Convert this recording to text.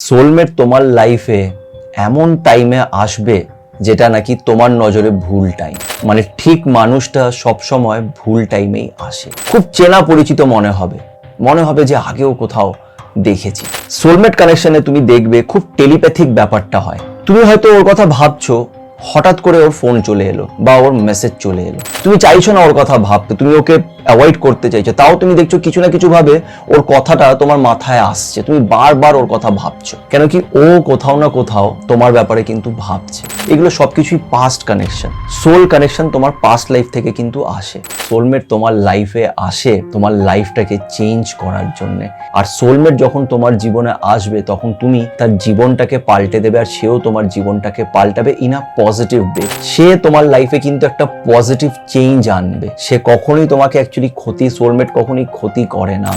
Soulmate তোমার লাইফে এমন টাইমে আসবে যেটা নাকি তোমার নজরে ভুল টাইম, মানে ঠিক মানুষটা সবসময় ভুল টাইমেই আসে। খুব চেনা পরিচিত মনে হবে যে আগেও কোথাও দেখেছি। সোলমেট কানেকশনে তুমি দেখবে খুব টেলিপ্যাথিক ব্যাপারটা হয়। তুমি হয়তো ওর কথা ভাবছো, হঠাৎ করে ওর ফোন চলে এলো বা ওর মেসেজ চলে এলো। তুমি চাইছো না ওর কথা ভাবতে, তুমি ওকে অ্যাভয়েড করতে চাইছো, তাও তুমি দেখছো কিছু না কিছু ভাবে ওর কথাটা তোমার মাথায় আসছে, তুমি বারবার ওর কথা ভাবছো। কেন কি ও কোথাও না কোথাও তোমার ব্যাপারে কিন্তু ভাবছে। এগুলো সবকিছুই পাস্ট কানেকশন। সোল কানেকশন তোমার পাস্ট লাইফ থেকে কিন্তু আসে। সোলমেট তোমার লাইফে আসে তোমার লাইফটাকে চেঞ্জ করার জন্য। আর সোলমেট যখন তোমার জীবনে আসবে তখন তুমি তার জীবনটাকে পাল্টে দেবে, আর সেও তোমার জীবনটাকে পাল্টাবে ইন আ পজিটিভ ওয়ে। সে তোমার লাইফে কিন্তু একটা পজিটিভ চেঞ্জ আনবে। সে কখনোই তোমাকে অ্যাকচুয়ালি সোলমেট কখনোই ক্ষতি করে না।